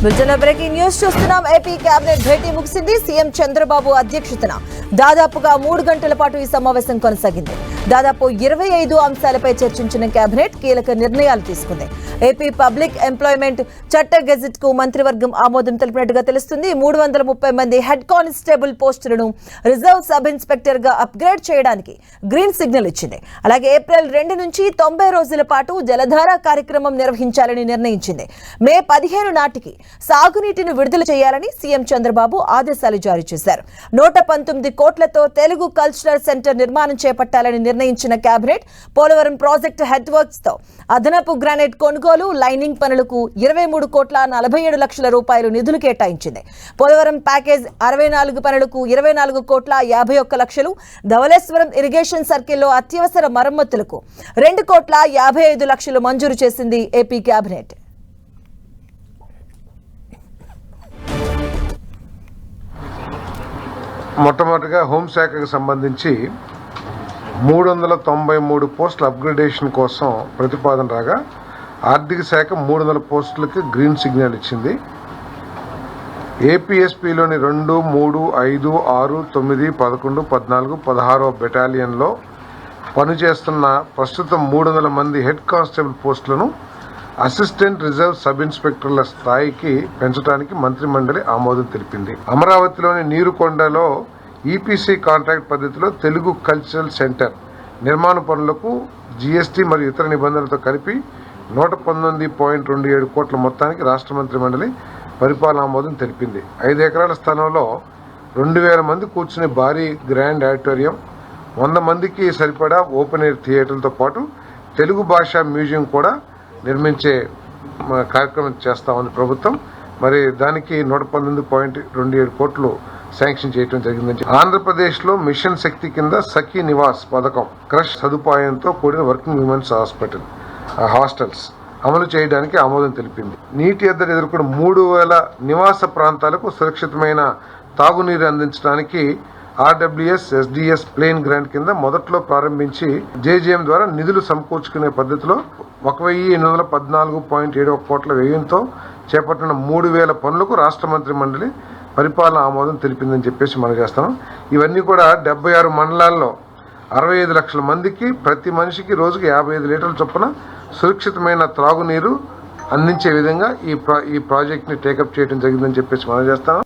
బులెటిన్లో breaking news చూస్తున్నాం. AP cabinet భేటీ ముగిసింది. సీఎం చంద్రబాబు అధ్యక్షతన దాదాపుగా 3 గంటల పాటు ఈ సమావేశం కొనసాగింది. దాదాపు 25 అంశాలపై చర్చించిన కేబినెట్ కీలక నిర్ణయాలు తీసుకుంది. ఏపీ పబ్లిక్ ఎంప్లాయ్మెంట్ చట్ట గెజెట్ కు మంత్రివర్గం ఆమోదం తెలిపినట్టుగా తెలుస్తుంది. 330 మంది హెడ్ కానిస్టేబుల్ పోస్టులను రిజర్వ్ సబ్ ఇన్స్పెక్టర్ గా అప్గ్రేడ్ చేయడానికి గ్రీన్ సిగ్నల్ ఇచ్చింది. అలాగే ఏప్రిల్ 2 నుంచి 90 రోజుల పాటు జలధార కార్యక్రమం నిర్వహించాలని నిర్ణయించింది. మే 15 నాటికి సాగునీటిని విడుదల చేయాలని సీఎం చంద్రబాబు ఆదేశాలు జారీ చేశారు. 119 కోట్లతో తెలుగు కల్చరల్ సెంటర్ నిర్మాణం చేపట్టాలని నిర్ణయించిన cabinet Polavaram project head works తో అదనపు గ్రానైట్ కొనుగోలు, లైనింగ్ పనులకు 23 కోట్ల 47 లక్షల రూపాయలు నిధులు కేటాయించింది. పోలవరం ప్యాకేజ్ 64 పనులకు 24 కోట్ల 51 లక్షలు, ధవళేశ్వరం ఇరిగేషన్ సర్కిల్లో అత్యవసర మరమ్మతులకు 2 కోట్ల 55 లక్షలు మంజూరు చేసింది ఏపీ కేబినెట్. మొట్టమొదటిగా హోంశాఖకు సంబంధించి 393 పోస్టుల అప్గ్రేడేషన్ కోసం ప్రతిపాదన రాగా ఆర్థిక శాఖ 300 పోస్టులకి గ్రీన్ సిగ్నల్ ఇచ్చింది. ఏపీఎస్పీలోని 2, 3, 5, 6, 9, 11, 14, 16 బెటాలియన్లో పనిచేస్తున్న ప్రస్తుతం 300 మంది హెడ్ కానిస్టేబుల్ పోస్టులను అసిస్టెంట్ రిజర్వ్ సబ్ ఇన్స్పెక్టర్ల స్థాయికి పెంచడానికి మంత్రిమండలి ఆమోదం తెలిపింది. అమరావతిలోని నీరుకొండలో ఈపీసీ కాంట్రాక్ట్ పద్ధతిలో తెలుగు కల్చరల్ సెంటర్ నిర్మాణ పనులకు జీఎస్టీ మరియు ఇతర నిబంధనలతో కలిపి 119.27 కోట్ల మొత్తానికి రాష్ట్ర మంత్రి మండలి పరిపాలన ఆమోదం తెలిపింది. 5 ఎకరాల స్థలంలో 2000 మంది కూర్చునే భారీ గ్రాండ్ ఆడిటోరియం, 100 మందికి సరిపడా ఓపెన్ ఎయిర్ థియేటర్లతో పాటు తెలుగు భాషా మ్యూజియం కూడా నిర్మించే కార్యక్రమం చేస్తామని ప్రభుత్వం. మరి దానికి 119.27 కోట్లు శాంక్షన్ చేయడం జరిగిందని. ఆంధ్రప్రదేశ్లో మిషన్ శక్తి కింద సఖీ నివాస్ పథకం క్రష్ సదుపాయంతో కూడిన వర్కింగ్ విమెన్స్ హాస్టల్స్ అమలు చేయడానికి ఆమోదం తెలిపింది. నీటి ఎద్దడి ఎదుర్కొన్న 3000 నివాస ప్రాంతాలకు సురక్షితమైన తాగునీరు అందించడానికి ఆర్డబ్ల్యూఎస్ ఎస్డిఎస్ ప్లేన్ గ్రాంట్ కింద మొదట్లో ప్రారంభించి జేజేఎం ద్వారా నిధులు సమకూర్చుకునే పద్ధతిలో 1814.71 కోట్ల వ్యయంతో చేపట్టిన 3000 పనులకు రాష్ట్ర మంత్రి మండలి పరిపాలన ఆమోదం తెలిపిందని చెప్పేసి మనం చేస్తాం. ఇవన్నీ కూడా 76 మండలాల్లో 65 లక్షల మందికి ప్రతి మనిషికి రోజుకి 55 లీటర్ల చొప్పున సురక్షితమైన త్రాగునీరు అందించే విధంగా ఈ ప్రాజెక్ట్ని టేకప్ చేయడం జరిగిందని చెప్పేసి మనం చేస్తాం.